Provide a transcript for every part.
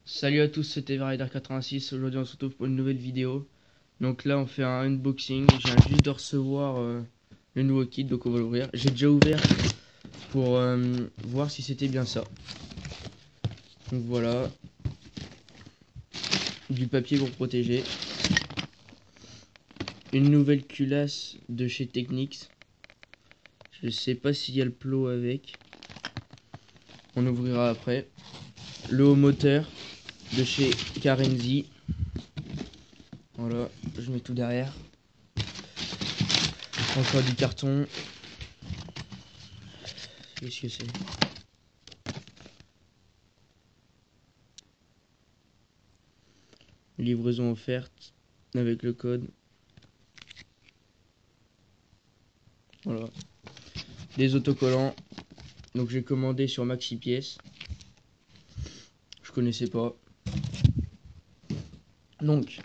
Salut à tous, c'était Rider86. Aujourd'hui, on se retrouve pour une nouvelle vidéo. Donc là, on fait un unboxing. Je viens juste de recevoir le nouveau kit, donc on va l'ouvrir. J'ai déjà ouvert pour voir si c'était bien ça. Donc voilà, du papier pour protéger. Une nouvelle culasse de chez Technics. Je sais pas s'il y a le plot avec. On ouvrira après. Le haut moteur de chez Karenzi. Voilà, je mets tout derrière. Encore du carton. Qu'est-ce que c'est? Livraison offerte avec le code. Voilà. Des autocollants. Donc j'ai commandé sur Maxi Pièces. Je connaissais pas. Donc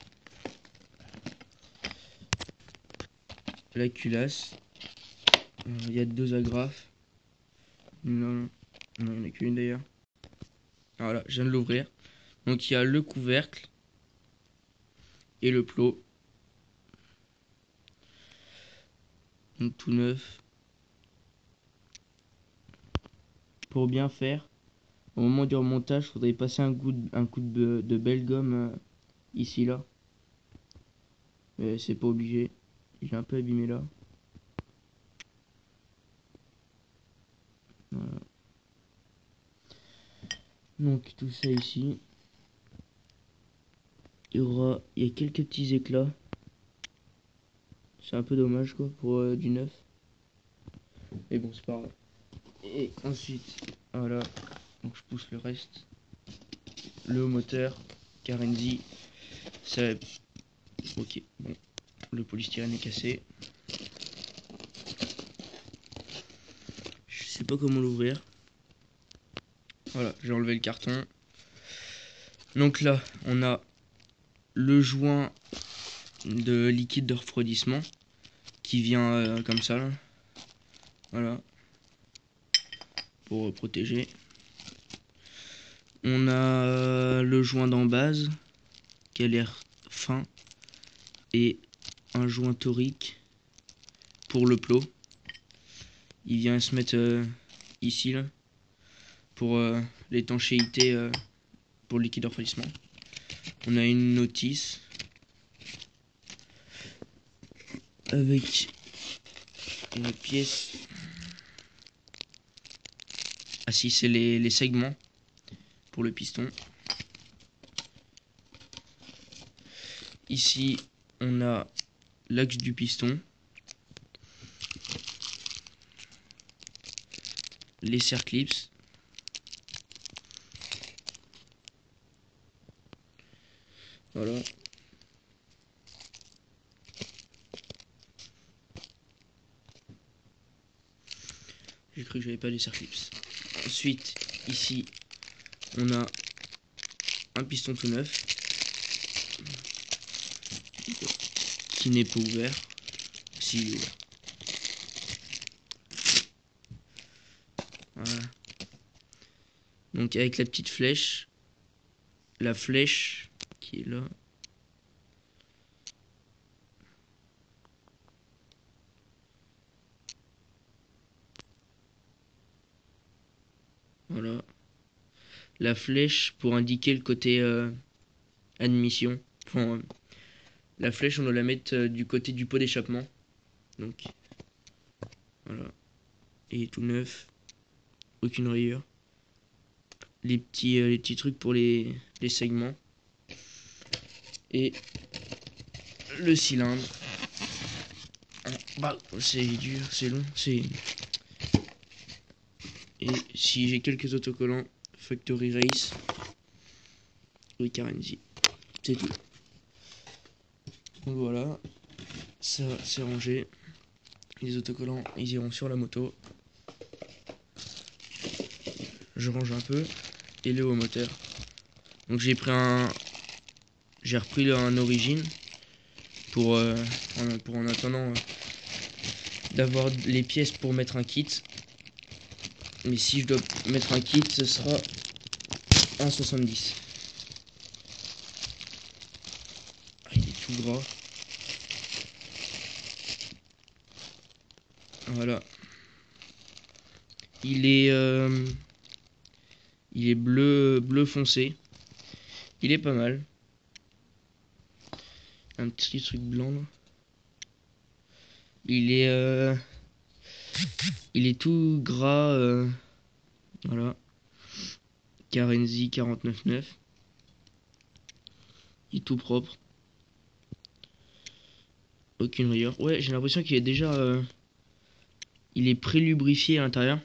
la culasse. Il y a deux agrafes. Non, il n'y en a qu'une d'ailleurs. Voilà, je viens de l'ouvrir. Donc il y a le couvercle et le plot. Donc tout neuf. Pour bien faire, au moment du remontage, il faudrait passer un coup de belle gomme ici là. Mais c'est pas obligé. J'ai un peu abîmé là. Voilà. Donc tout ça ici. Il y a quelques petits éclats. C'est un peu dommage quoi pour du neuf. Mais bon, c'est pas grave. Et ensuite, voilà. Donc je pousse le reste. Le haut moteur, Karenzi. Ça... Ok, bon. Le polystyrène est cassé. Je sais pas comment l'ouvrir. Voilà, j'ai enlevé le carton. Donc là, on a le joint de liquide de refroidissement qui vient comme ça là. Voilà, pour protéger. On a le joint d'embase qui a l'air fin et un joint torique pour le plot. Il vient se mettre ici là pour l'étanchéité pour le liquide de refroidissement. On a une notice avec une pièce. Ah si, c'est les segments pour le piston. Ici, on a l'axe du piston, les serre-clips, voilà. J'ai cru que j'avais pas les serre-clips. Ensuite, ici, on a un piston tout neuf qui n'est pas ouvert. Si, il est ouvert. Voilà. Donc avec la petite flèche, la flèche qui est là. Voilà. La flèche pour indiquer le côté admission. Enfin, la flèche, on doit la mettre du côté du pot d'échappement. Donc, voilà. Et tout neuf. Aucune rayure. Les petits trucs pour les segments. Et le cylindre. Bah, c'est dur, c'est long, c'est... Et si j'ai quelques autocollants, Factory Race, oui, Karenzi, c'est tout. Donc voilà, ça c'est rangé. Les autocollants, ils iront sur la moto. Je range un peu. Et le haut moteur. Donc j'ai repris un origine pour en attendant d'avoir les pièces pour mettre un kit. Mais si je dois mettre un kit, ce sera 1,70. tout gras. Voilà. Il est bleu foncé. Il est pas mal. Un petit truc blanc là. Il est tout gras. Voilà. Karenzi 49.9. Il est tout propre. Aucune rayure. Ouais, j'ai l'impression qu'il est déjà... il est pré-lubrifié à l'intérieur.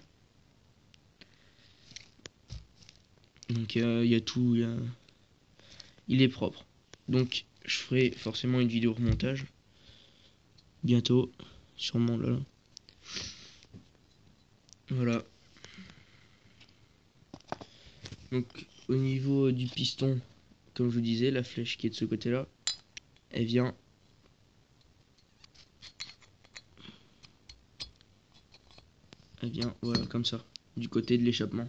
Donc il y a tout. Il est propre. Donc je ferai forcément une vidéo remontage. Bientôt. Sûrement là. Voilà. Donc au niveau du piston, comme je vous disais, la flèche qui est de ce côté là, elle vient voilà comme ça, du côté de l'échappement.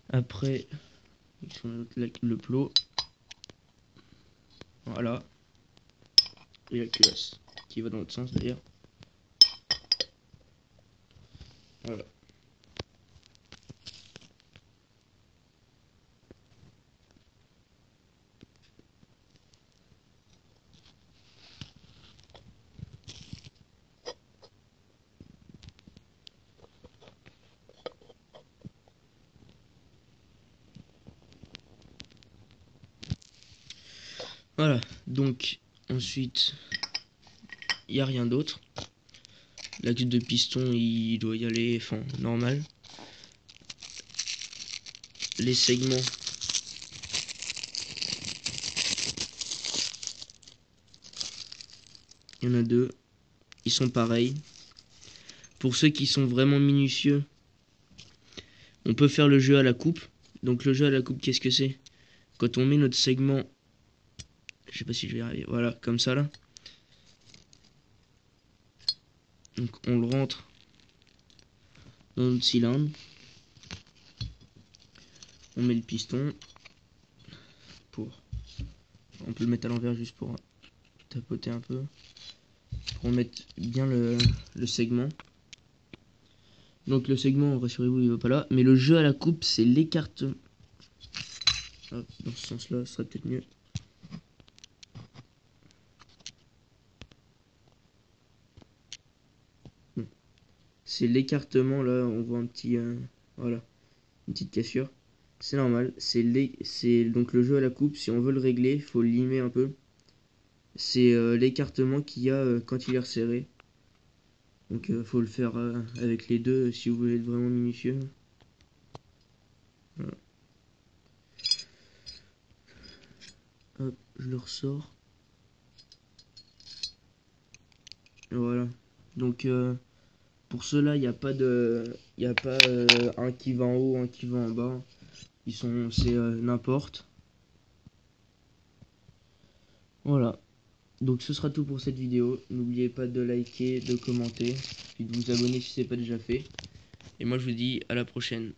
Après le plot, voilà, et la culasse qui va dans l'autre sens d'ailleurs. Voilà. Voilà, donc ensuite il n'y a rien d'autre. L'axe de piston il doit y aller, enfin normal. Les segments, il y en a deux, ils sont pareils. Pour ceux qui sont vraiment minutieux, on peut faire le jeu à la coupe. Donc le jeu à la coupe, qu'est-ce que c'est? Quand on met notre segment, je sais pas si je vais y arriver, voilà, comme ça là. Donc on le rentre dans notre cylindre. On met le piston. On peut le mettre à l'envers juste pour tapoter un peu. Pour mettre bien le segment. Donc le segment, rassurez-vous, il va pas là. Mais le jeu à la coupe, c'est l'écartement. Dans ce sens-là, ce serait peut-être mieux. C'est l'écartement, là, on voit un petit... voilà, une petite cassure. C'est normal, c'est donc le jeu à la coupe, si on veut le régler, il faut le limer un peu. C'est l'écartement qu'il y a quand il est resserré. Donc faut le faire avec les deux si vous voulez être vraiment minutieux. Voilà. Hop, je le ressors. Et voilà. Donc pour ceux-là, il n'y a pas un qui va en haut, un qui va en bas. C'est n'importe. Voilà. Donc ce sera tout pour cette vidéo. N'oubliez pas de liker, de commenter, puis de vous abonner si ce n'est pas déjà fait. Et moi je vous dis à la prochaine.